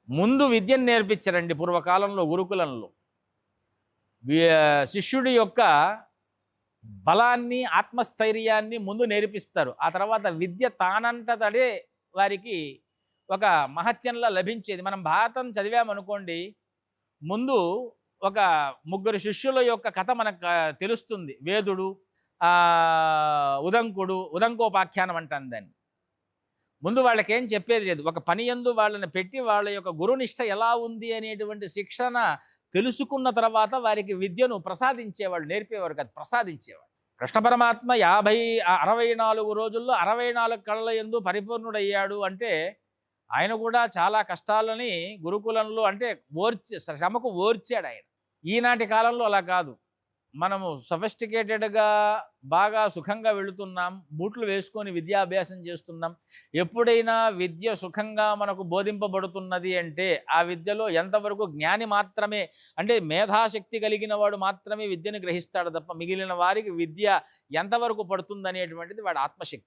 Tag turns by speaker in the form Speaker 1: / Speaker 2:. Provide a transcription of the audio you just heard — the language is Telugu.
Speaker 1: ముందు విద్యను నేర్పించారండి పూర్వకాలంలో గురుకులంలో. శిష్యుడి యొక్క బలాన్ని, ఆత్మస్థైర్యాన్ని ముందు నేర్పిస్తారు. ఆ తర్వాత విద్య తానంతటదే వారికి ఒక మహత్యంలా లభించేది. మనం భారతం చదివామనుకోండి, ముందు ఒక ముగ్గురు శిష్యుల యొక్క కథ మనకు తెలుస్తుంది. వేదుడు, ఉదంకుడు, ఉదంకోపాఖ్యానం అంటాం దాన్ని. ముందు వాళ్ళకేం చెప్పేది లేదు. ఒక పని యందు వాళ్ళని పెట్టి వాళ్ళ యొక్క గురునిష్ట ఎలా ఉంది అనేటువంటి శిక్షణ తెలుసుకున్న తర్వాత వారికి విద్యను ప్రసాదించేవాళ్ళు. నేర్పేవారు కాదు, ప్రసాదించేవాడు. కృష్ణ పరమాత్మ 64 రోజుల్లో 64 కళల యందు పరిపూర్ణుడయ్యాడు అంటే, ఆయన కూడా చాలా కష్టాలని గురుకులంలో అంటే శ్రమకు ఓర్చాడాయన. ఈనాటి కాలంలో అలా కాదు. మనము సొఫిస్టికేటెడ్‌గా బాగా సుఖంగా వెళుతున్నాం. బూట్లు వేసుకొని విద్యాభ్యాసం చేస్తున్నాం. ఎప్పుడైనా విద్య సుఖంగా మనకు బోధింపబడుతున్నది అంటే, ఆ విద్యలో ఎంతవరకు జ్ఞాని మాత్రమే, అంటే మేధాశక్తి కలిగిన వాడు మాత్రమే విద్యను గ్రహిస్తాడు తప్ప, మిగిలిన వారికి విద్య ఎంతవరకు పడుతుందనేటువంటిది వాడి ఆత్మశక్తి.